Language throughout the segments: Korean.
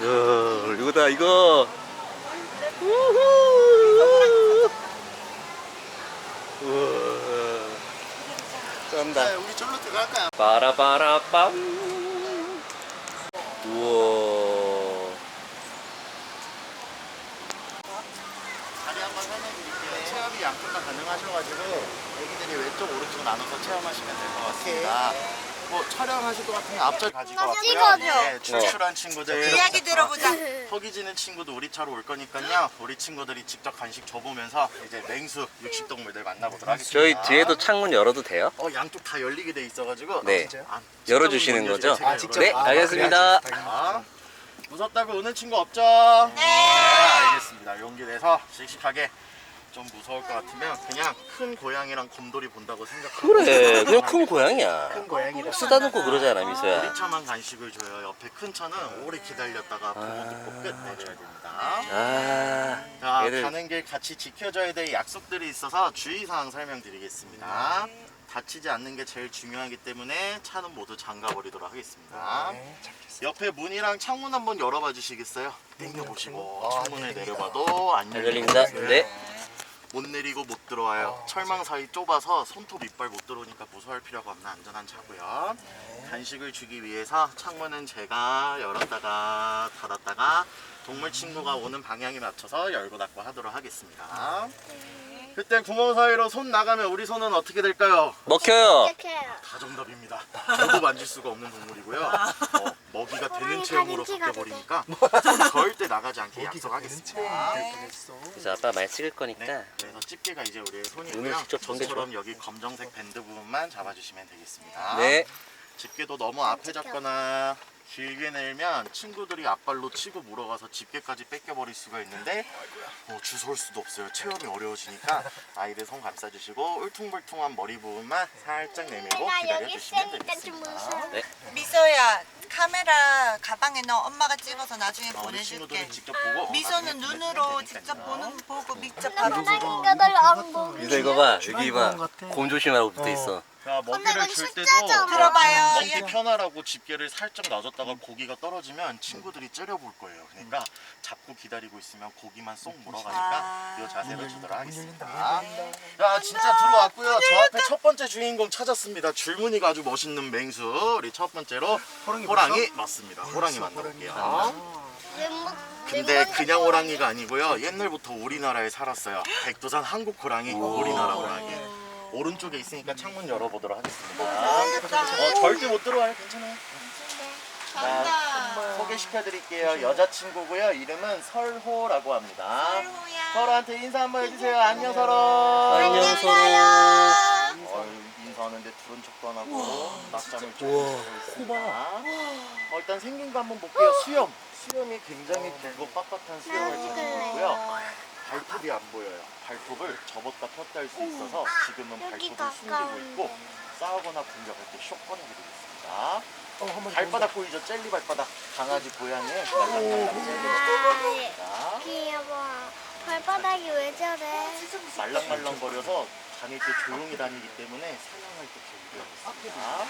이거다 이거. 우후. 우와. 쩐다. 네, 우리 절로 들어갈까요? 빠라바라빰. 우와. 자리 한번 설명드릴게요. 체험이 양쪽 다 가능하셔가지고 애기들이 왼쪽 오른쪽 나눠서 체험하시면 될 것 같습니다. 뭐 촬영하실 것 같으면 앞절 가지고 왔고요. 찍어줘. 네, 출출한 친구들 이야기 들어보자. 허기지는 친구도 우리 차로 올 거니까요. 우리 친구들이 직접 간식 줘보면서 이제 맹수 육식동물들 만나보도록 하겠습니다. 저희 뒤에도 창문 열어도 돼요? 양쪽 다 열리게 돼 있어가지고 네. 아, 열어주시는 거죠? 제가 네, 알겠습니다. 무섭다고 오는 친구 없죠? 네. 알겠습니다. 용기 내서 씩씩하게. 좀 무서울 것 같으면 그냥 큰 고양이랑 곰돌이 본다고 생각하고. 그래, 그냥 큰 고양이야. 큰 고양이라 쓰다듬고 그러잖아, 미소야. 우리 차만 간식을 줘요. 옆에 큰 차는 오래 기다렸다가 보고 듣고 끝 내려야 됩니다. 아, 자, 얘들 가는 길 같이 지켜줘야 될 약속들이 있어서 주의사항 설명드리겠습니다. 다치지 않는 게 제일 중요하기 때문에 차는 모두 잠가버리도록 하겠습니다. 옆에 문이랑 창문 한번 열어봐 주시겠어요? 당겨보시고 창문을 내려봐도 안 잘 열립니다. 열립니다. 네. 못 내리고 못 들어와요. 철망 사이 좁아서 손톱 이빨 못 들어오니까 무서워할 필요가 없는 안전한 차고요. 간식을 주기 위해서 창문은 제가 열었다가 닫았다가 동물 친구가 오는 방향에 맞춰서 열고 닫고 하도록 하겠습니다. 그때 구멍 사이로 손 나가면 우리 손은 어떻게 될까요? 먹혀요. 다 정답입니다. 저도 만질 수가 없는 동물이고요. 먹이가 되는 체형으로 바뀌어버리니까 손 절대 나가지 않게 약속하겠습니다. 그래서 아빠 많이 찍을 거니까. 네, 그래서 집게가 이제 우리의 눈을 손이고요. 직접 정대줘. 저처럼 여기 검정색 밴드 부분만 잡아주시면 되겠습니다. 네. 집게도 너무 앞에 잡거나 길게 내면 친구들이 앞발로 치고 물어가서 집게까지 뺏겨버릴 수가 있는데 주워올 수도 없어요. 체험이 어려우시니까 아이들 손 감싸주시고 울퉁불퉁한 머리 부분만 살짝 내밀고 기다려주시면 되겠습니다. 네. 미소야, 카메라 가방에 넣어. 엄마가 찍어서 나중에 우리 보내줄게. 친구들이 직접 보고 미소는 나중에 눈으로 보내주면 직접 되니까요. 보고 직접 바로 미소 이거 봐. 여기 봐. 곰 조심하라고 붙어 있어. 자, 먹이를 줄 때도 들어봐요. 먹기 편하라고 집게를 살짝 놔줬다가 고기가 떨어지면 친구들이 째려볼 거예요. 그러니까 잡고 기다리고 있으면 고기만 쏙 물어가니까 이 자세로 주도록 하겠습니다. 야, 진짜 들어왔고요. 저 앞에 첫 번째 주인공 찾았습니다. 줄무늬가 아주 멋있는 맹수. 우리 첫 번째로 호랑이 맞습니다. 호랑이 만나볼게요. 근데 그냥 호랑이가 아니고요. 옛날부터 우리나라에 살았어요. 백두산 한국 호랑이, 우리나라 호랑이. 오른쪽에 있으니까 창문 열어보도록 하겠습니다. 절대 못 들어와요. 괜찮아요. 자, 소개시켜드릴게요. 여자친구고요. 이름은 설호라고 합니다. 설호한테 인사 한번 해주세요. 안녕 설호. 안녕 서로. 인사하는데 두른 척도 안 하고 낮잠을 자고 있습니다. 일단 생긴 거 한번 볼게요. 수염이 굉장히 길고 빳빳한 수염을 가지고 있고요. 발톱이 안 보여요. 발톱을 접었다 폈다 할 수 있어서 지금은 발톱을 숨기고 있고 싸우거나 공격할 때 쇽 꺼내게 되겠습니다. 발바닥 보이죠? 젤리 발바닥. 강아지 고양이의 말랑말랑 젤리 발바닥입니다. 귀여워. 발바닥이 왜 저래? 말랑말랑거려서 다닐 때 조용히 다니기 때문에 사냥할 때 기억이 있습니다.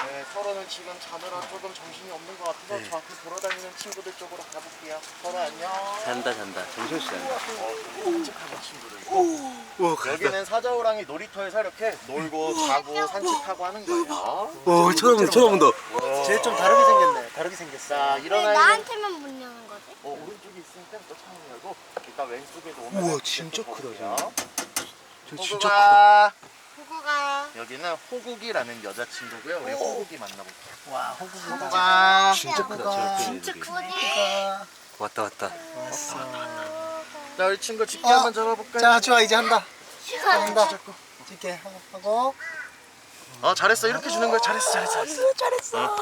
네, 서로는 지금 자느라 조금 정신이 없는 것 같아서 저 앞에 돌아다니는 친구들 쪽으로 가볼게요. 서로 안녕. 잔다. 정신없이 잔다. 산책하는 친구들. 여기는 사자호랑이 놀이터에서 이렇게 놀고 자고 산책하고 하는 거예요. 오, 쳐다본다. 쟤 좀 다르게 생겼네. 다르게 생겼어. 자, 왜 일어나는. 나한테만 못 여는 거지? 오른쪽에 있으니까 또 창문 열고 일단 왼쪽에도 오면. 우와, 진짜 크다, 저 진짜 크다. 보고가. 여기는 호국이라는 여자친구고요. 우리 호국이 만나볼게요. 와, 호구가. 호국아. 진짜 크다. 진짜 저렇게. 크다. 왔다. 자, 우리 친구 집게 한번 잡아볼까요? 자, 좋아, 이제 한다. 한다. 찍게 하고. 잘했어. 이렇게 주는 거야. 잘했어. 이거를 잘했어.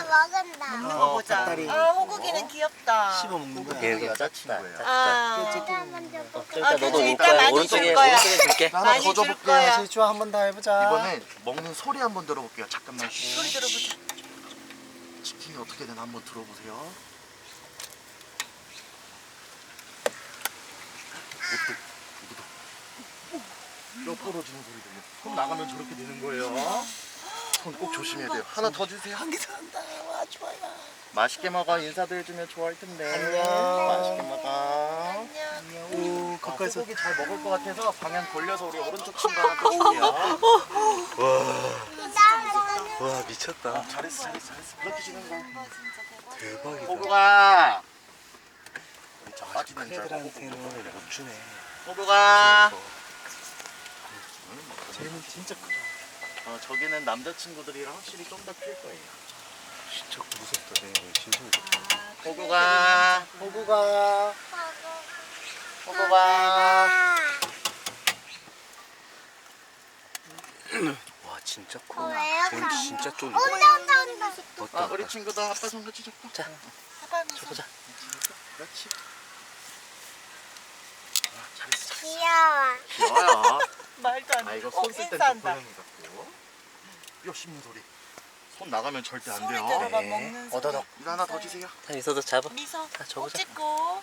먹은다. 먹는 거 보자. 닭다리. 호구기는 귀엽다. 씹어 먹는 거야. 얘 여자친구예요. 한번 줘볼까? 일단 너도 올 일단 거야. 많이 오른쪽에 줄 거야. 줄게. 하나 많이 더 줄 줘볼게. 거야. 다시 좋아, 한 번 더 해보자. 이번엔 먹는 소리 한번 들어볼게요. 잠깐만. 소리 들어보자. 치킨이 어떻게 되나 한번 들어보세요. 뼈 부러지는 소리 들려. 손 나가면 저렇게 되는 거예요. 손 꼭 조심해야 돼요. 하나 더 주세요. 한 개 더 한다. 와 좋아요. 맛있게 먹어. 인사도 해주면 좋아할 텐데. 안녕. 맛있게 먹어. 오 가까이서. 소고기 잘 먹을 것 같아서 방향 돌려서 우리 오른쪽 친구 하나 더 줄게요. 와 미쳤다. 잘했어. 그렇게 주는 거야. 대박이다. 호구가. 자, 빠지는 줄 알고. 애들한테는 못 주네. 호구가. 쟤는 진짜 크다. 저기는 남자친구들이랑 확실히 좀 더 클 거예요. 진짜 무섭다. 내 심장이 좋다. 호구가. 호구가. 호구가. 와 진짜 커. 왜요? 쟤는 진짜 쫄리다. 온다. 어떤 우리 친구도 아빠 손 같이 잡고. 자, 보자. 그렇지. 귀여워. 귀여워요. 말도 안 돼. 이거 손 쓸 땐 또 인사한다. 고양이 같고. 뼈 씹는 소리. 손 나가면 절대 안 손에 돼요. 들어봐 네. 먹는 소리. 어더덕. 이거 하나 더 주세요. 자 있어도 잡아. 미소. 다 옷 적어자. 찍고.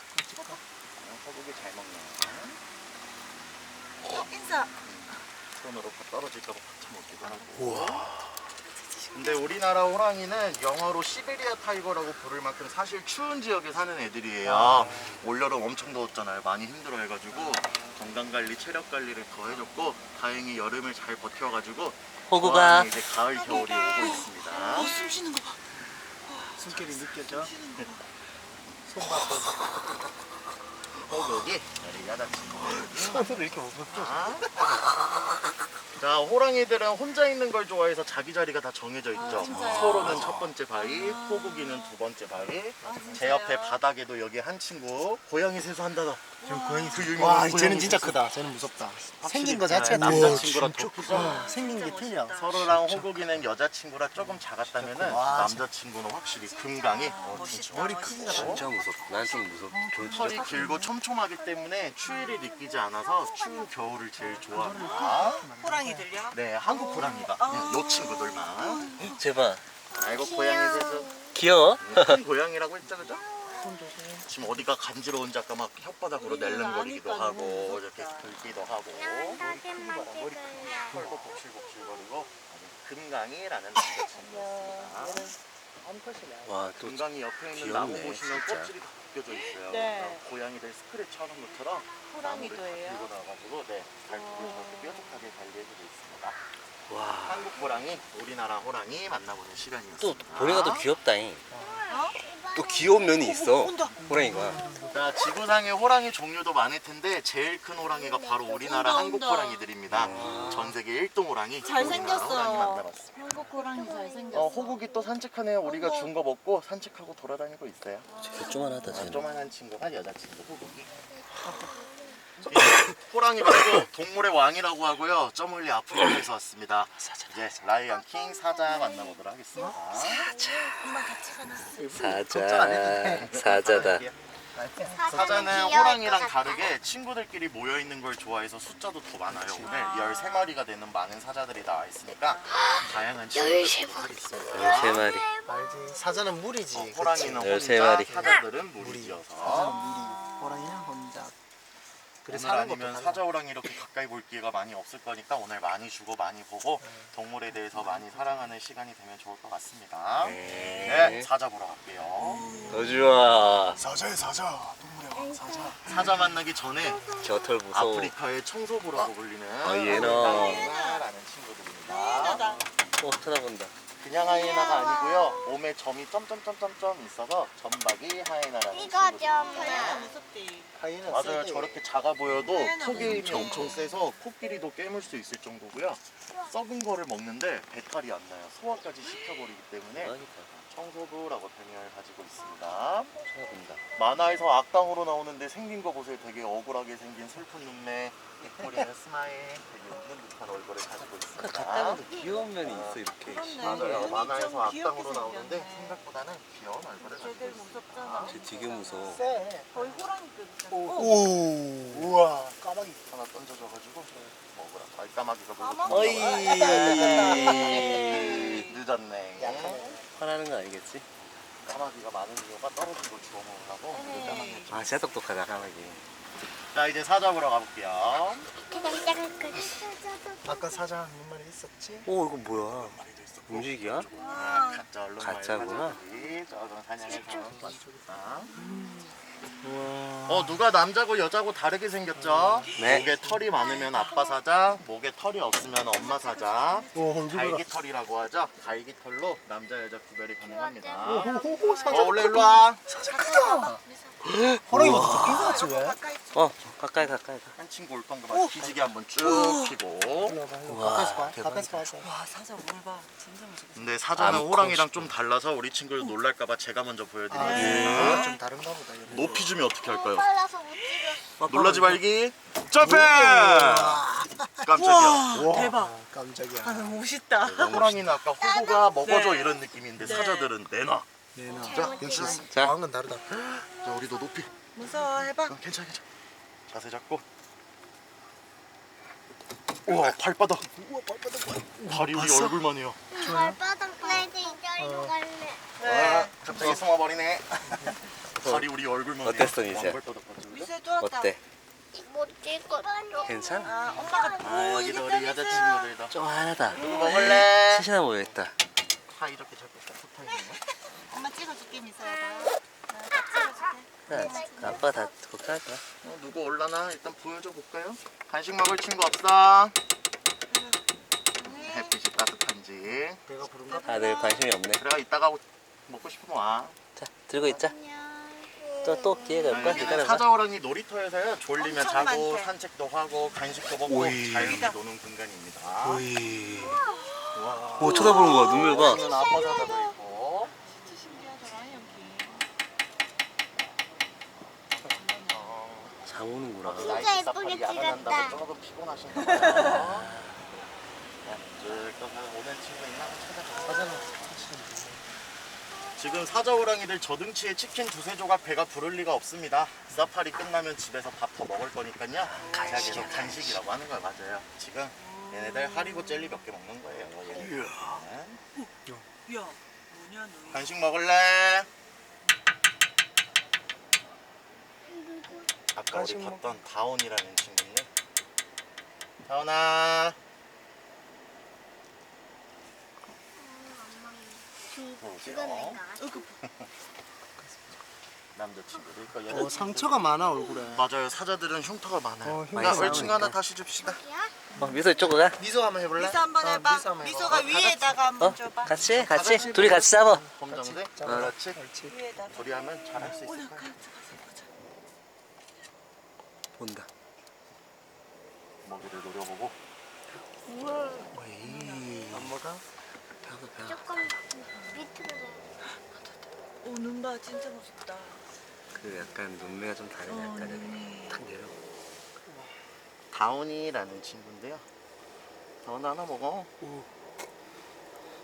소고기 잘 먹네. 인사. 손으로 떨어질까 봐 받쳐먹기도 하고. 우와. 근데 우리나라 호랑이는 영어로 시베리아 타이거라고 부를 만큼 사실 추운 지역에 사는 애들이에요. 올여름 엄청 더웠잖아요. 많이 힘들어해가지고 건강관리, 체력관리를 더 해줬고 다행히 여름을 잘 버텨가지고 호구가 호랑이 이제 가을, 겨울이 오고 있습니다. 숨 쉬는 거 봐. 숨결이 느껴져. 손 봐. 호국이 우리 여자친구. 손으로 이렇게 먹는 자, 호랑이들은 혼자 있는 걸 좋아해서 자기 자리가 다 정해져 있죠. 진짜요? 서로는 첫 번째 바위, 호국이는 두 번째 바위. 제 옆에 바닥에도 여기 한 친구 고양이 세수한다. 지금 고양이. 그 유명한 와 고양이 쟤는 진짜 세수. 크다. 쟤는 무섭다. 생긴 거 확실히 자체가 남자친구랑 더 크죠. 생긴 게 틀려. 서로랑 호국이는 여자친구랑 조금 작았다면은 와, 남자친구는 확실히 금강이 머리 크기가 진짜 무섭다. 난 좀 무섭. 저 털이 진짜 길고 촘촘하기 때문에 추위를 느끼지 않아서 추운 겨울을 제일 좋아합니다. 호랑이들요? 네, 한국 호랑이가 요 친구들만. 제발. 아이고 고양이 세수. 귀여워? 큰 고양이라고 했죠, 그죠? 지금 어디가 간지러운지 아까 막 혓바닥으로 낼름거리기도 하고 이렇게 긁기도 하고 털도 복실복실거리고 금강이라는 남자친구였습니다. 와 또 금강이 옆에 있는 귀엽네, 나무 보시면 진짜. 껍질이 다 벗겨져 있어요. 네. 그러니까 고양이들 스크래치 하는 것처럼 호랑이도 나무를 다 해요? 들고 나가지고 발톱을 저렇게 뾰족하게 관리해주고 있습니다. 와. 한국 호랑이, 우리나라 호랑이 만나보는 또 시간이었습니다. 보니까 또 귀엽다잉. 또 귀여운 면이 있어. 호랑이가. 자, 지구상에 호랑이 종류도 많을 텐데 제일 큰 호랑이가 바로 우리나라 온다, 한국 온다. 호랑이들입니다. 전 세계 1등 호랑이. 우리나라 호랑이 잘생겼어요. 만나봤습니다. 한국 호랑이 잘생겼어. 호국이 또 산책하네요. 우리가 준 거 먹고 산책하고 돌아다니고 있어요. 조그만하다 쟤는. 조만한 친구가 여자친구 호국이. 이 호랑이 말고 동물의 왕이라고 하고요. 저 멀리 아프리카에서 왔습니다. 이제 라이언 킹 사자 만나보도록 하겠습니다. 사자다. 사자는 호랑이랑 다르게 친구들끼리 모여 있는 걸 좋아해서 숫자도 더 많아요. 오늘 13마리가 되는 많은 사자들이 나와 있으니까 다양한 친구들 하겠습니다. 13마리. 알지. 사자는 무리지. 호랑이는 그치. 혼자, 13마리. 사자들은 사자는 무리지어서. 무리. 호랑이는 혼자. 그래 오늘 사는 것도 아니면 달라. 사자 호랑이 이렇게 가까이 볼 기회가 많이 없을 거니까 오늘 많이 주고 많이 보고 동물에 대해서 많이 사랑하는 시간이 되면 좋을 것 같습니다. 네, 사자 보러 갈게요. 더 좋아. 사자야 사자. 동물의 왕 사자. 사자 만나기 전에 겨털 무서워. 아프리카의 청소부라고 불리는 얘는. 하이에나라는 친구들입니다. 쳐다본다. 그냥 하이에나가 아니고요. 몸에 점이 점점점점점 있어서 점박이 하이에나라는 이거 친구들입니다. 좀 무섭대. 하이는 맞아요. 세대. 저렇게 작아 보여도 하이에나 턱에 힘이 엄청 세서 코끼리도 깨물 수 있을 정도고요. 썩은 거를 먹는데 배탈이 안 나요. 소화까지 시켜버리기 때문에 청소부라고 별명을 가지고 있습니다. 쳐다본다. 만화에서 악당으로 나오는데 생긴 거 보세요. 되게 억울하게 생긴 슬픈 눈매, 입꼬리는 스마일, 되게 웃는 듯한 얼굴을 가지고 있습니다. 가까이도 귀여운 면이 있어 이렇게. 맞아요. 눈이 만화에서 좀 귀엽게 악당으로 나오는데 생겼네. 생각보다는 귀여운 얼굴을 가지고 쟤들 있습니다. 무섭잖아. 쟤 되게 무서워. 세. 거의 호랑이급이잖아. 오. 우와. 까마귀. 하나 던져줘가지고 먹으라. 아이 까마귀가 까마귀. 물고 어이. 늦었네. 약하네. 화나는 거 아니겠지? 까마귀가 많은 이유가 떨어진 걸 주워 먹으려고 그 까마귀. 아 진짜 똑똑하다 까마귀. 자 이제 사자 보러 가볼게요. 그냥 짱 아까 사자 몇 마리 있었지? 오 이거 뭐야? 마리도 있었고 움직여? 아, 가짜 얼룩말 가짜구나. 사자들이 저런 사냥을 당한 관쪽이다. 우와. 누가 남자고 여자고 다르게 생겼죠? 네. 목에 털이 많으면 아빠 사자, 목에 털이 없으면 엄마 사자. 얼굴 봐라. 갈기털이라고 하죠? 갈기털로 남자 여자 구별이 가능합니다. 호호호 사자. 원래 일로 와. 사자 크다. 호랑이보다 더 큰 거 같지 왜? 가까이 가. 한 친구 올 건가 봐. 기지개 한번 쭉 피고. 일로 와봐. 우와, 가까이서 봐. 대박이다. 가까이서 봐서. 와 사자 물 봐. 진짜 무섭겠어. 근데 사자는 암컷. 호랑이랑 좀 달라서 우리 친구들 놀랄까봐 제가 먼저 아, 보여드리겠습니다. 좀 다른가 보다. 얘는. 높이 주면 어떻게 할까요? 빨라서 못 찍어. 놀라지 말기. 점프! 깜짝이야. 우와, 대박. 깜짝이야. 아 멋있다. 호랑이는 아까 호구가 먹어줘 네. 이런 느낌인데 네. 사자들은 내놔. 내놔. 자, 역시 자. 방은 다르다. 자, 우리도 높이. 무서워 해봐. 괜찮아. 자세 잡고. 우와, 발바닥. 우와 발바닥 봐. 발이 우리 봤어? 얼굴만 해요. 발바닥 나 이제 이리로 갈래. 와, 갑자기 숨어버리네. 발이 우리 얼굴만 해요. 어땠어, 이제? 왕발바닥 같죠? 미세 또 왔다. 어때? 못 찍었어. 괜찮아? 아 엄마가 아, 여기도 우리 여자친구들도. 좀 하나다. 누구 먹을래? 신신해 보여있다. 다 이렇게 잡고 붙어 있는 거. 엄마 찍어줄게 미세야. 찍어줄게. 아빠 다 걱정할 거야. 누구 올라나? 일단 보여줘 볼까요? 간식 먹을 친구 없어? 햇빛이 따뜻한지. 배가 부른가? 다들 관심이 없네. 그래가 이따가 먹고 싶으면 와. 자, 들고 있자. 또 기회가 올 거야. 여기는 기다려봐. 사자호랑이 놀이터에서요. 졸리면 엄청 자고 많대. 산책도 하고 간식도 먹고 오이. 자유롭게 노는 공간입니다. 오이. 와. 오, 쳐다보는 거야. 눈물 봐. 여기는 아빠 사자도 있고. 진짜 신기하더라 여기. 자 오는구나. 진짜 예쁘게 찍었다. 조금 피곤하신가 봐요. 쭉 떠서 오는 친구 있나 한번 찾아보세요. 지금 사자호랑이들 저등치에 치킨 두세 조각 배가 부를 리가 없습니다. 사파리 끝나면 집에서 밥 더 먹을 거니까요. 제가 계속 간식이라고 하는 거예요. 맞아요. 지금 얘네들 하리보 젤리 몇 개 먹는 거예요. 얘네들. 야 뭐냐 너. 간식 먹을래? 아까 우리 간식 봤던 다온이라는 친구인데. 다온아. 이건 남자친구들. 그러니까 상처가 많아 얼굴에. 맞아요. 사자들은 흉터가 많아요. 흉터 야, 많이 친구 하나 나오니까. 다시 줍시다. 미소 이쪽으로 가. 미소 한번 해볼래? 미소 한번 해봐. 미소 한번 해봐. 미소가 위에다가 한번 줘봐. 같이? 같이. 둘이 같이 잡아. 검정색. 잡아. 그렇지. 그렇지. 위에다가. 둘이 하면 잘할 수 있을 오늘 거야. 가서 보자. 본다. 먹이를 노려보고. 오이. 안무가 배가. 조금 밑으로 내. 오눈 봐 진짜 무섭다. 그 약간 눈매가 좀 다르네. 약간 눈이. 탁 내려. 다온이라는 친구인데요. 다온 하나 먹어.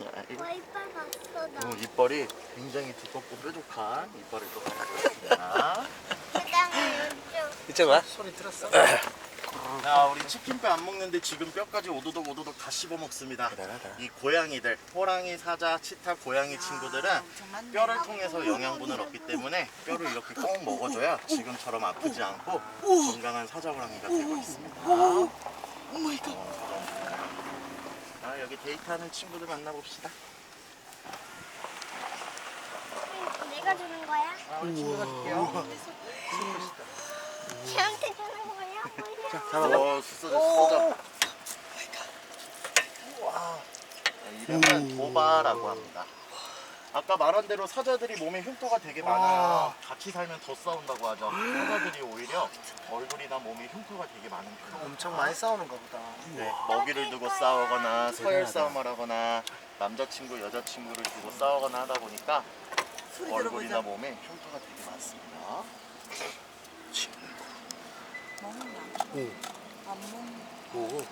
야, 이거. 와 이빨 봤어 나. 이빨이 굉장히 두껍고 뾰족한 이빨을 또 가지고 있습니다. 그다음에 이쪽. 이쪽 와. 소리 들었어? 야, 우리 치킨뼈 안 먹는데 지금 뼈까지 오도독 다 씹어 먹습니다. 대단하다. 이 고양이들, 호랑이, 사자, 치타, 고양이 친구들은 엄청 많네. 뼈를 통해서 영양분을 얻기 때문에 뼈를 이렇게 꼭 먹어줘야 지금처럼 아프지 않고 건강한 사자호랑이가 되고 있습니다. 오 마이 갓. 자, 여기 데이트하는 친구들 만나봅시다. 내가 주는 거야? 우리 친구가 줄게요. 쟤한테 주는 거야? 잡아봐. 숫자. 이름은 도바라고 합니다. 아까 말한 대로 사자들이 몸에 흉터가 되게 많아요. 같이 살면 더 싸운다고 하죠. 사자들이 오히려 얼굴이나 몸에 흉터가 되게 많은 편이에요. 엄청 많이 싸우는가 보다. 네, 먹이를 두고 싸우거나 서열 싸움을 하거나 남자친구 여자친구를 두고 싸우거나 하다 보니까 소리 얼굴이나 들어보자. 몸에 흉터가 되게 많습니다. 먹는다. 안 먹는. 오.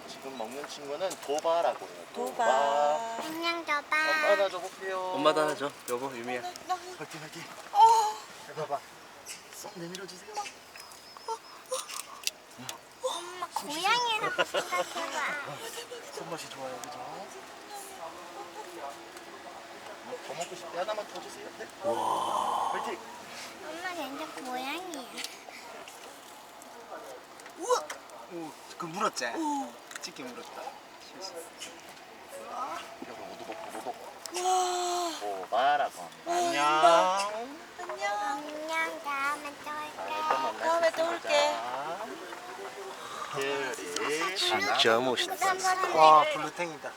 지금 먹는 친구는 도바라고 해요. 도바. 안녕 줘봐. 엄마 나 줘볼게요. 엄마도 하나 줘. 여보, 유미야. 화이팅 화이팅. 해봐봐. 쏙 내밀어 주세요. 엄마 고양이라고 생각해봐. 손맛이 좋아요, 그죠? 더 먹고 싶대. 하나만 더 주세요. 네. 화이팅. 엄마 진짜 고양이야. 우와. 오, 그 물었지? 치킨 물었다. 오바라고. 안녕. 안녕. 안녕, 다음에 또 올게. 다음에 또 올게. 게으리. 진짜 멋있다. 와 블루탱이다.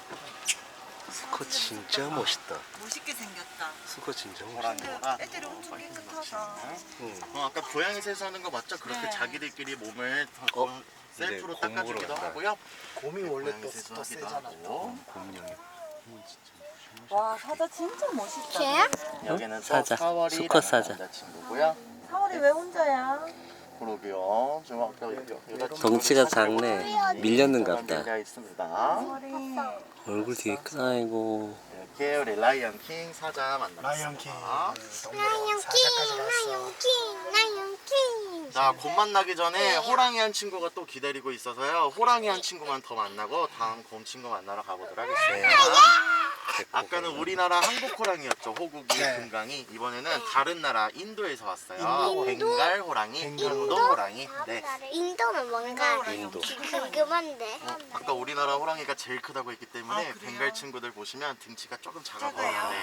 수컷 진짜 멋있다. 멋있게 생겼다. 수컷 진짜 멋있다. 호랑이가. 애들이 엄청 깨끗하다. 응. 아까 고양이 세수하는 거 맞죠? 그렇게 네. 자기들끼리 몸을 어? 셀프로 이제 곰 닦아주기도 보러 간다. 하고요. 곰이 원래 고양이 또 세수하기도 세잖아. 하고. 곰냥이. 와 사자 진짜 멋있다. 걔야? 여기는 또 사자. 사월이 수컷 사자. 남자친구고요. 사월이 왜 혼자야? 그러게요. 지금 아까 여자친구 덩치가 작네. 밀렸는가 보다. 밀려 있습니다. 사월이. 얼굴 되게 크다. 아이고. 이렇게 우리 라이언 킹 사자 만났습니다. 라이언 킹. 나영킹, 나영킹, 나영킹. 자, 곧 만나기 전에 호랑이 한 친구가 또 기다리고 있어서요. 호랑이 한 친구만 더 만나고 다음 곰 친구 만나러 가보도록 하겠습니다. 아까는 우리나라 한국 호랑이였죠. 호국이 네. 금강이. 이번에는 다른 나라 인도에서 왔어요. 벵갈 호랑이, 인도 호랑이. 네. 인도는 뭔가 인도. 궁금한데. 아까 우리나라 호랑이가 제일 크다고 했기 때문에 아, 그래요? 벵갈 친구들 보시면 등치가 조금 작아 작아요? 보이는데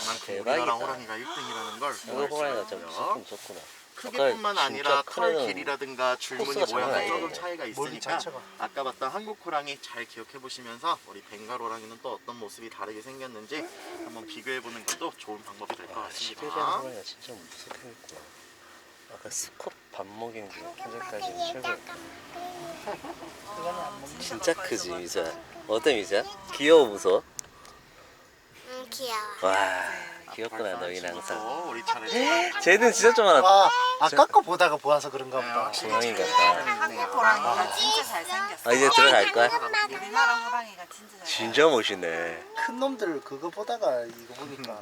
그만큼 대박이다. 우리나라 호랑이가 1등이라는 걸 이거 보알 호랑이가 수 좀 있고요. 조금 좋구나. 크기뿐만 아까 아니라 진짜 털 크는 길이라든가 줄무늬 코스가 장난 모양이 조금 아니네. 차이가 머리 있으니까 자체가. 아까 봤던 한국 호랑이 잘 기억해 보시면서 우리 벵갈 호랑이는 또 어떤 모습이 다르게 생겼는지 한번 비교해 보는 것도 좋은 방법이 될 것 시베리안 같습니다. 호랑이가 진짜 무섭게 생겼구나. 아까 수컷 밥 먹이는 게 현재까지 최고. 그거는 안 먹는. 진짜 크지 미자. 어때 미자? 귀여워 무서워? 응, 귀여워. 와 귀엽구나 너희는 항상. 또 우리 차례 쟤는 진짜 조그맣다. 아 아까 거 보다가 보아서 그런가 보다. 호랑이 같다. 한국 호랑이가 진짜 잘생겼어. 아 이제 들어갈 거야? 우리나라 호랑이가 진짜 잘생겼어. 진짜 멋있네. 큰 놈들 그거 보다가 이거 보니까.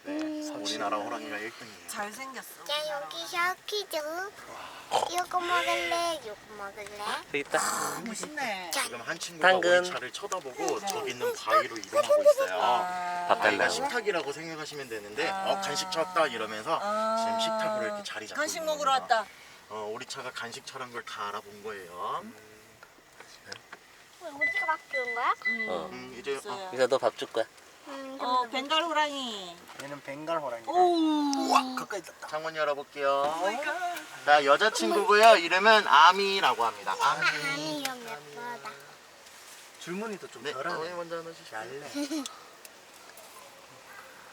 네, 우리나라 호랑이가 1등이에요. 잘생겼어. 야, 여기 샤키도. 이거 먹을래? 이거 먹을래? 저기 있다. 멋있네. 지금 한 친구가 당근. 우리 차를 쳐다보고 저기 있는 바위로 이동하고 있어요. 밥 바위가 달라고. 식탁이라고 생각하시면 되는데 간식 쳤다 이러면서 지금 식탁으로 이렇게 자리 잡고 간식 있는 먹으러 겁니다. 왔다. 우리 차가 간식차란 걸 다 알아본 거예요. 왜 우리가 막 주는 거야? 어. 이제 있어요. 미자 너 밥 줄 거야? 벵갈 호랑이. 얘는 벵갈 호랑이다. 오. 와 가까이 떴다. 창문 열어볼게요. 자, 여자친구고요. 이름은 아미라고 합니다. 아미. 아니, 이거 예쁘다. 줄무늬도 좀 네, 덜하네. 어머니 먼저 넣어주시죠. 얇네.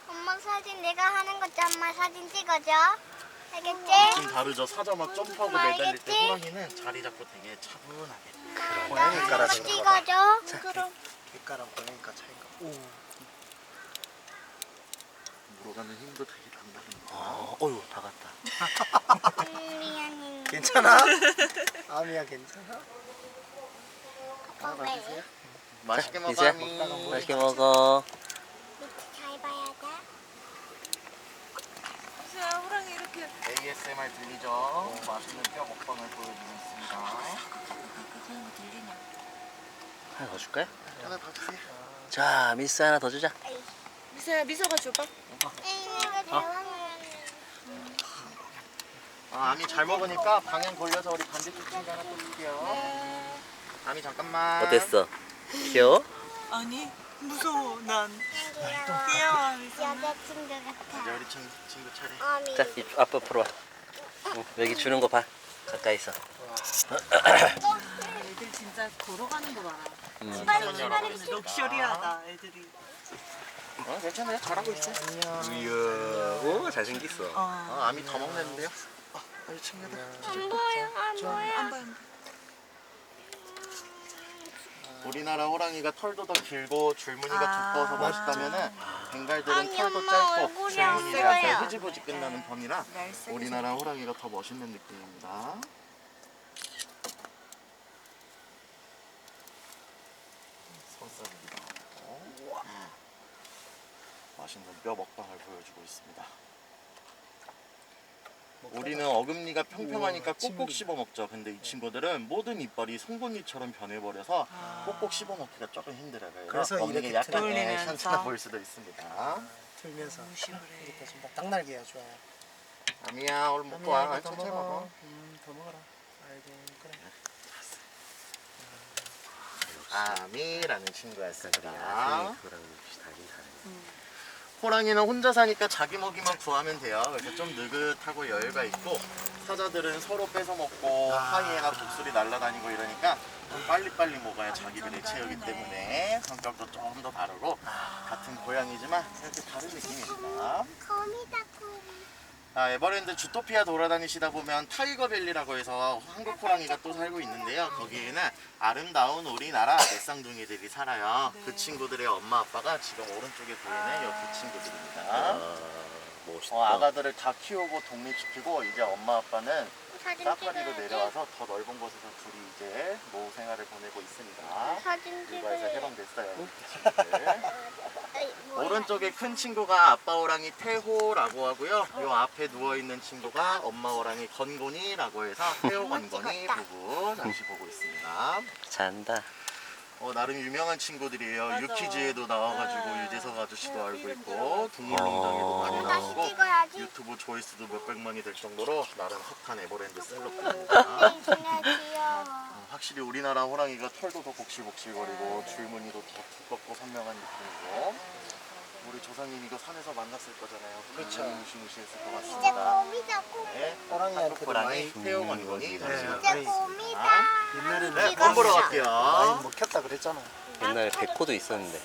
엄마 사진 내가 하는 거지. 엄마 사진 찍어줘. 알겠지? 좀 다르죠. 사자 막 점프하고 매달릴 때 호랑이는 자리 잡고 되게 차분하게. 나 고양이 한번 깔아서 그런가 봐. 찍어줘. 그럼. 객가랑 고양이가 차이가. 오. 물어가는 힘도 되게 단단합니다. 어휴 다 갔다. 미안해. 괜찮아? 아미야 괜찮아? 아빠 왜? 맛있게 먹어, 미자 아미. 맛있게 먹어. 밑에 잘 봐야 돼. 진짜 호랑이 이렇게. ASMR 들리죠? 맛있는 뼈 먹방을 보여주고 있습니다. 들리냐? 하나 더 줄까요? 하나 더 주세요. 자 미스 하나 더 주자. 미서야 미서가 줘봐. 이거 대왕이야. 아미 잘 먹으니까 방향 돌려서 우리 반대쪽 친구 하나 또 줄게요. 아미 잠깐만. 어땠어? 귀여워? 아니 무서워 난. 귀여워. 귀여워 미서. 여자친구 이제 같아. 우리 친구 차례. 어미. 자 이 앞으로 풀어 와. 응, 여기 주는 거 봐. 가까이 있어. 애들 진짜 걸어가는 거 봐라. 창문 열어보겠습니다. 럭셔리하다 애들이. 괜찮아요. 잘하고 있어. 이야, 오 잘생겼어. 아미 더 먹는데요? 우리 친구들. 안 보여, 안 보여. 안 보여. 우리나라 호랑이가 털도 더 길고 줄무늬가 두꺼워서 멋있다면은 벵갈들은 아니, 털도 엄마 짧고 얼굴이 안 줄무늬가 보여요. 흐지부지 끝나는 편이라 날쌘이 우리나라 호랑이가 더 멋있는 느낌입니다. 손살입니다. 맛있는 뼈 먹방을 보여주고 있습니다. 우리는 어금니가 평평하니까 꼭꼭 씹어 먹죠. 근데 이 친구들은 모든 이빨이 송곳니처럼 변해버려서 꼭꼭 씹어 먹기가 조금 힘들어요. 그래서 먹는 이렇게 게 약간 돌리면서. 현찮아 보일 수도 있습니다. 틀면서. 무심을 해. 이렇게 좀 닭날개야 좋아요. 아미야 오늘 먹고 와. 천천히 먹어. 더 먹어라. 아이고 그래. 아미라는 친구였습니다. 그거랑 역시 다르긴 다르네. 호랑이는 혼자 사니까 자기 먹이만 구하면 돼요. 그래서 좀 느긋하고 여유가 있고, 사자들은 서로 뺏어 먹고 하이에나 독수리 날아다니고 이러니까 좀 빨리빨리 먹어야 자기들이 채우기 때문에 성격도 조금 더 다르고, 같은 고양이지만 이렇게 다른 느낌입니다. 거미다 거미. 에버랜드 주토피아 돌아다니시다 보면 타이거밸리라고 해서 한국 호랑이가 또 살고 있는데요. 거기에는 아름다운 우리나라 넷쌍둥이들이 살아요. 그 친구들의 엄마 아빠가 지금 오른쪽에 보이는 이 친구들입니다. 멋있다. 아가들을 다 키우고 독립시키고 이제 엄마 아빠는 사진 사파리로 찍어야지. 내려와서 더 넓은 곳에서 둘이 이제 노후 생활을 보내고 있습니다. 사진 일과에서 찍어야지. 해방됐어요. 아이, 뭐야. 오른쪽에 큰 친구가 아빠 호랑이 태호라고 하고요. 요 앞에 누워있는 친구가 엄마 호랑이 건곤이라고 해서 태호 건곤이 부부 잠시 보고 있습니다. 잔다. 나름 유명한 친구들이에요. 맞아. 유퀴즈에도 나와가지고 유재석 아저씨도 알고 있고 동물농장에도 많이 다시 나오고 찍어야지. 유튜브 조회수도 몇백만이 될 정도로 나름 핫한 에버랜드 셀럽입니다. 정말 귀여워. 확실히 우리나라 호랑이가 털도 더 복실복실거리고 줄무늬도 더 두껍고 선명한 느낌이고, 우리 조상님 이거 산에서 만났을 거잖아요. 그렇죠. 굉장히 무시무시했을 것 이제 같습니다. 곰이다 곰. 네, 호랑이한테도 호랑이 많이 태호 건곤이 잠시만 이제 네. 곰이다. 옛날에는 네, 찍었어. 곰 보러 많이 갈게요. 먹혔다 그랬잖아. 옛날에 백호도 있었는데.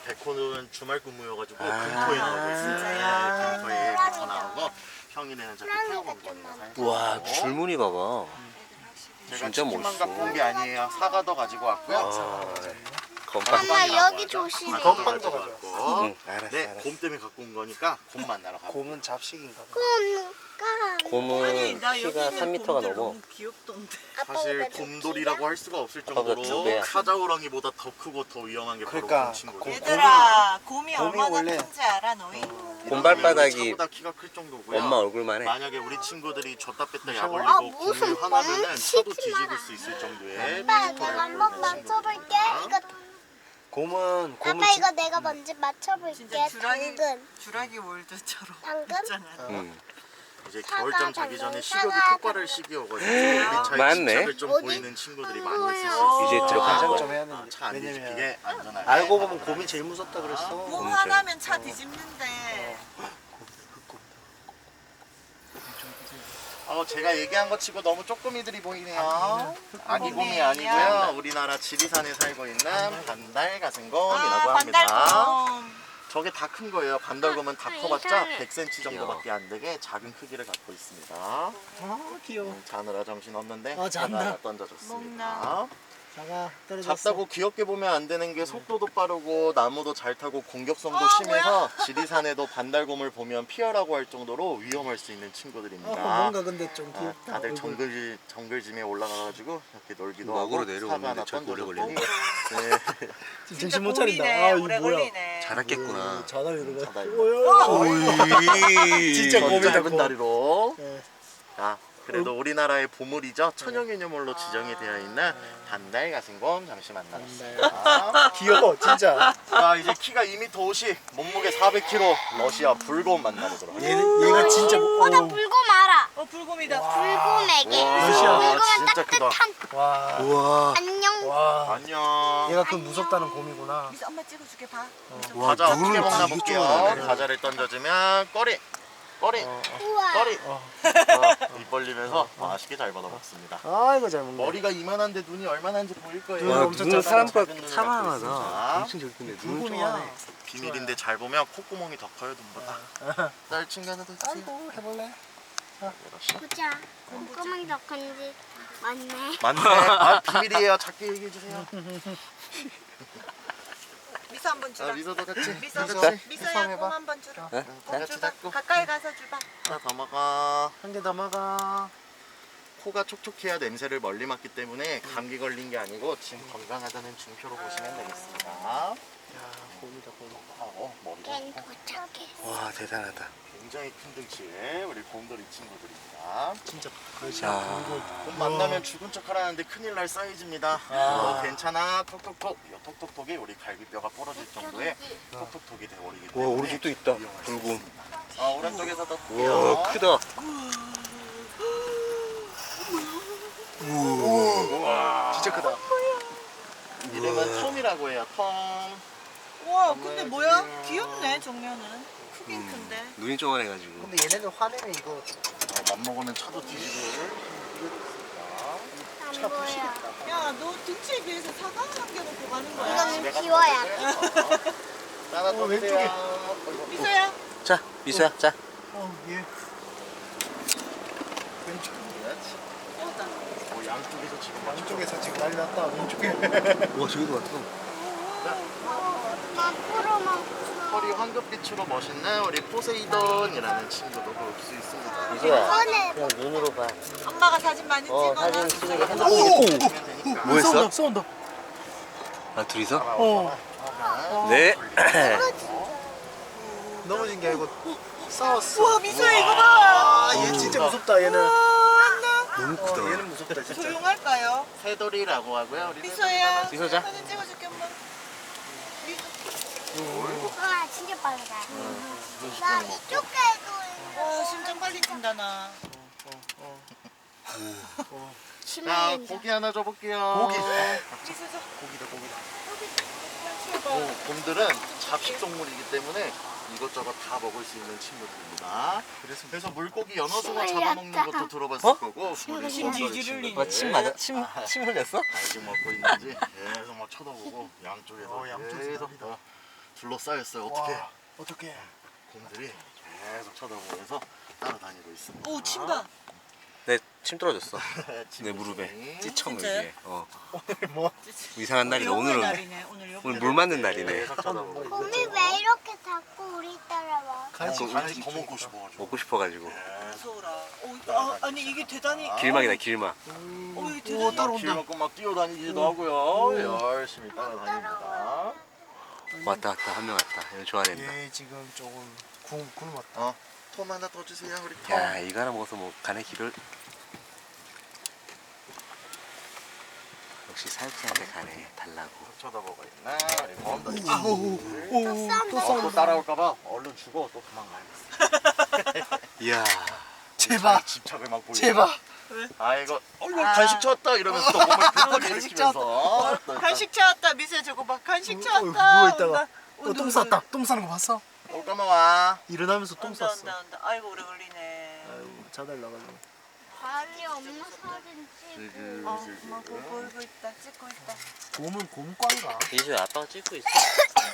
백호는 주말 근무여가지고 아. 금토에 나오고 있어요. 진짜요? 네, 금토에 백호 나오고 평일에는 저기 태호 호랑이가 건곤이가 좀 살고 와, 있고. 줄무늬 봐봐. 제가 진짜 치킨만 멋있어. 갖고 온 게 아니에요. 사과도 가지고 왔고요. 아, 건빵. 엄마 여기 조심해. 건빵도 가지고 가져와. 왔고. 응, 알았어, 네, 알았어. 곰 때문에 갖고 온 거니까 곰 만나러 가고. 곰은 잡식인가 봐. 곰가. 곰은 나 키가 여기 있는 3m가 곰들 넘어. 너무 귀엽던데. 사실 곰돌이라고 할 수가 없을 아빠가 두 정도로 배야. 사자호랑이보다 더 크고 더 위험한 게 바로 그러니까 곰 친구예요. 곰- 얘들아, 곰이 곰이 얼마나 원래- 큰지 알아 너희? 곰발바닥이 차보다 키가 클 정도고요. 엄마 얼굴만 해. 만약에 우리 친구들이 줬다 뺐다 약 아, 올리고 무슨 곰을 화나면은 차도 멍치지 뒤집을 마라. 수 있을 정도의 아빠 피지컬을 내가 한번 보이는 맞춰볼게. 친구들입니다. 이거 곰은 아빠 이거 내가 먼저 맞춰볼게. 진짜 주라기 당근. 주라기 월드처럼 당근? 있잖아. 응. 이제 사과, 겨울잠 자기 전에 당근, 식욕이 사과, 폭발을 시기여가지고 우리 차에 맞네. 집착을 좀 어디? 보이는 친구들이 안 많이 있을 수 보여. 있어요. 이제 들어가는 가장 거야. 좀 해야 되는데. 차안 왜냐면 뒤집히게 안전하게. 알고 보면 곰이 제일 무섭다 그랬어. 곰 곰 하나면 차 뒤집는데. 제가 얘기한 거 치고 너무 쪼꼬미들이 보이네요. 아기 곰이 곰이에요. 아니고요. 우리나라 지리산에 살고 있는 반달가슴곰이라고 아, 합니다. 반달곰. 저게 다 큰 거예요. 반달곰은 다 커봤자 이상해. 100cm 정도밖에 안 되게 작은 크기를 갖고 있습니다. 아 귀여워. 자느라 정신 없는데 잔다. 하나 던져줬습니다. 먹나? 자가 떨어졌어. 작다고 귀엽게 보면 안 되는 게 속도도 빠르고 나무도 잘 타고 공격성도 어, 심해서 지리산에도 반달곰을 보면 피하라고 할 정도로 위험할 수 있는 친구들입니다. 뭔가 근데 좀 귀엽다. 다들 얼굴. 정글짐에 올라가가지고 이렇게 놀기도 먹으러 하고 내려오는데 사과 하나 저렇게 오래 던져줬더니 걸리네. 네. 정신 못 차린다. 곰이네. 아 이거 오래 뭐야? 걸리네. 자랐겠구나. 자다리로 자다리. 오이. 진짜 전 곰이다, 짧은 곰. 다리로. 네. 자, 그래도 우리나라의 보물이죠. 천연기념물로 지정이 되어 있는 반달가슴곰 잠시 만나봤습니다. 귀여워 진짜. 자, 이제 키가 2m 50, 몸무게 400kg 러시아 불곰 만나보도록 하겠습니다. 얘가 진짜 나 불곰 알아. 불곰이다. 불곰에게. 와, 불곰은 진짜 크다. 따뜻한. 와. 우와. 안녕. 와. 안녕. 얘가 그 무섭다는 곰이구나. 미스 엄마 찍어줄게 봐. 와, 과자 어떻게 눈을 먹나 되게 볼게요. 쪼그라네. 과자를 던져주면 꼬리, 꼬리, 우와. 꼬리. 어. 입 벌리면서 맛있게 잘 받아 먹습니다. 아 이거 잘 먹네. 머리가 이만한데 눈이 얼마나인지 보일 거예요. 와, 와, 엄청 눈은 작다. 사람보다 작은 눈을 갖고 사망하다. 있습니다. 엄청 저기 근데 눈은 불곰이야. 쪼만해. 비밀인데 잘 보면 콧구멍이 더 커요 눈보다. 날 친구한테 주세요. 아이고 해볼래? 보자. 꼼꼼하게 더 큰지 맞네. 맞네. 아, 비밀이에요. 작게 얘기해 주세요. 미스 한번 주라. 미소도 같이. 미소, 같이. 미소야 해봐. 곰 한번 주라. 어? 곰 같이 주봐. 잡고. 가까이 가서 주봐. 하나 더 먹어. 한 개 더 먹어. 코가 촉촉해야 냄새를 멀리 맡기 때문에 감기 걸린 게 아니고 지금 건강하다는 증표로 보시면 되겠습니다. 야 곰이다 곰. 머리가 깬 도착해. 와, 대단하다. 굉장히 큰 등치의 우리 곰돌이 친구들입니다. 진짜 그렇지. 야. 곰 만나면 죽은 척 하라는데 큰일 날 사이즈입니다. 괜찮아. 톡톡톡. 이 톡톡톡이 우리 갈비뼈가 부러질 정도의 톡톡톡이 되어버리기 와, 때문에 오른쪽도 있다. 위험할 수 불곰. 있습니다. 오른쪽에서도 우와, 크다. 진짜 크다. 이름은 톰이라고 해요. 톰. 와 근데 뭐야? 귀엽네 정면은. 크긴 큰데. 눈이 쪼만해가지고. 근데 얘네들 화내면 이거 맘먹으면 차도 뒤지고. 안 보여. 야 너 등치에 비해서 사과를 남겨놓고 가는 거야. 이거는 키워야. 하나 더 왼쪽에. 미소야. 자, 미수야, 자. 얘 왼쪽 어다. 양쪽에서 지금 양쪽에서 지금 난리 났다 왼쪽에. 와, 저기도 왔어. 앞으로만. 허리 황금빛으로 멋있는 우리 포세이돈이라는 친구도 볼 수 있습니다. 미수야, 손에 그냥 눈으로 봐. 엄마가 사진 많이 찍어. 사진 찍으게 핸드폰. 보면 되니까. 뭐 했어? 쏜다. 아, 둘이서? 네. 네. 넘어진 게 아니고 싸웠어. 우와 미소야 이거 봐. 얘 진짜 무섭다 얘는. 너무 크다. 얘는 무섭다 진짜. 조용할까요? 새돌이라고 하고요. 우리 미소야. 미소자. 사진 찍어줄게 엄마. 와 진짜 빠르다. 나 이쪽 갈고 와 심장 빨리 뛴다 나. 자, 고기 하나 줘볼게요. 고기. 미소자. 고기다 고기다. 곰들은 잡식 동물이기 때문에 이것저것 다 먹을 수 있는 친구들입니다. 그래서 물고기 연어숭어 잡아먹는 것도 들어봤을 어? 거고 우리 침 곰돌이 질질 친구들 뭐, 침 맞아? 침 흘렸어? 알지 먹고 있는지 계속 막 쳐다보고 양쪽에서 양쪽에서 계속 난리다. 둘러싸였어요. 어떻게 와, 어떻게? 곰들이 계속 쳐다보면서 따라다니고 있습니다. 오 침봐. 내 침 떨어졌어. 내 친구들이. 무릎에. 찌청 진짜요? 여기에. 오늘 뭐? 이상한 날이다. 요거의 오늘은 날이네. 오늘 요거. 오늘 물 맞는 날이네. 계속 쳐다보고 곰이 왜 이렇게 자꾸 우리 따라와? 간식 더 먹고 싶어가지고 먹고 싶어가지고. 무서워라. 아니 이게 대단히. 길막이다, 길막. 오 이게 오 대단히. 따라온다. 길 먹고 막 뛰어다니기도 하고요. 열심히 따라다닙니다. 왔다, 왔다. 한 명 왔다. 이거 좋아한다. 얘 지금 조금 굶었다. 톰 하나 더 주세요, 우리 톰. 야, 이거 하나 먹어서 뭐 간의 기별. 역시 사육사한테 간에 달라고. 쳐다보고 있나? 우리 곰돌이. 또 또 따라올까봐 얼른 죽어 또 도망가야겠어. 이야. 제발. 집착을 막 보이고. 제발. 아 이거 간식 찾았다 이러면서 또 몸을 불타게 간식 일으키면서 간식 찾았다 미세 저거 봐. 간식 찾았다. 누워있다가 또 온다, 똥 온다, 쌌다. 똥 싸는 거 봤어? 올까마 와. 일어나면서 똥 온다 쌌어. 온다 온다. 아이고 오래 걸리네. 아이고 자달라가지고. 빨리 엄마 사진 찍고. 엄마 보고 있다. 찍고 있다. 곰은 곰꽝이가. 이제 아빠가 찍고 있어.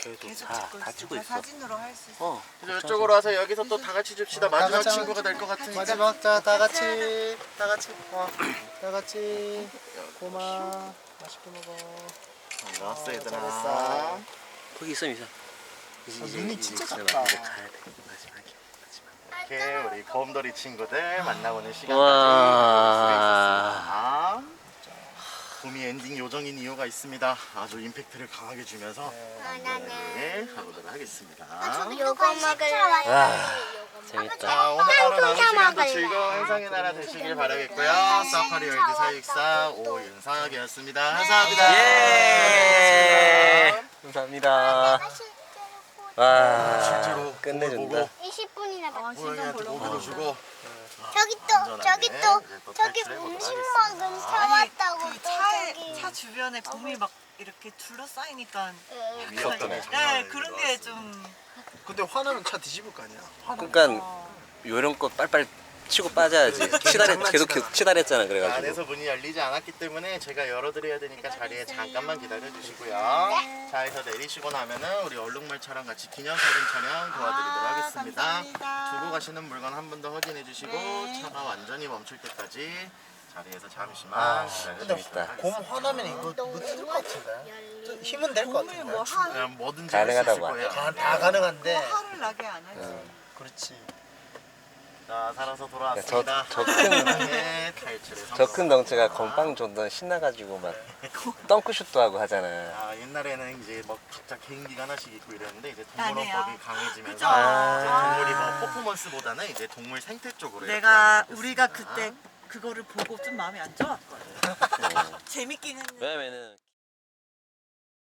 계속 계속 다 찍고 찍고 있어. 있어. 사진으로 할 수 있어. 어. 이제 이쪽으로 와서 여기서 또 다 같이 줍시다. 다 마지막 같이 친구가 될 것 같으니까. 마지막 자다 같이 와. 다 같이 고마. 맛있게 먹어. 알았어 얘들아. 잘했어. 거기 있어, 미사. 눈이 진짜 이제 작다. 이제 가야 돼. 마지막이야. 이렇게 우리 곰돌이 친구들 만나보는 시간까지 와. 있었습니다. 곰이 엔딩 요정인 이유가 있습니다. 아주 임팩트를 강하게 주면서 네, 가보도록 하겠습니다. 요거 먹을래. 재밌다. 자, 오늘 하루 남은 시간도 먹을래. 즐거운 행성의 나라 되시길 바라겠고요. 사파리 월드 사육사 오윤석이었습니다. 감사합니다. 예. 감사합니다. 와. 실제로 끝내준다. 20분이나 봐. 고양이한테 고기도 주고 저기 또 저기 또 저기 음식 먹은 차 왔다고 그 또 차에 저기. 차 주변에 곰이 막 이렇게 둘러싸이니까 무섭다네. 네 그런 게 좀 근데 화나면 차 뒤집을 거 아니야. 그러니까 요런 거 빨빨 치고 빠져야지. 계속 치달했잖아 그래가지고. 안에서 문이 열리지 않았기 때문에 제가 열어드려야 되니까 자리에 잠깐만 기다려주시고요. 차에서 내리시고 나면은 우리 얼룩말차랑 같이 기념사진 촬영 도와드리도록 하겠습니다. 감사합니다. 두고 가시는 물건 한 번 더 확인해 주시고 네. 차가 완전히 멈출 때까지 자리에서 잠시만 기다려주시다. 곰 화나면 이거 뜯을 것 같은데. 좀 힘은 될 것 곰을 같은데. 뭐 화, 그냥 뭐든지 할 수 있을 가능하다고 거예요. 다 가능한데. 화를 나게 안 하지. 그렇지. 자, 살아서 돌아왔습니다. 네, 저 큰 덩치가 건빵 존나 신나가지고 막 덩크슛도 하고 하잖아. 아, 옛날에는 이제 뭐 각자 개인기가 하나씩 있고 이랬는데 이제 아니에요. 동물원법이 강해지면서 그죠? 이제 동물이 뭐 퍼포먼스보다는 이제 동물 생태 쪽으로 이렇게 내가 나가고 우리가 있습니다. 그때 그거를 보고 좀 마음이 안 좋았거든. 재밌긴 했는데. 왜냐면은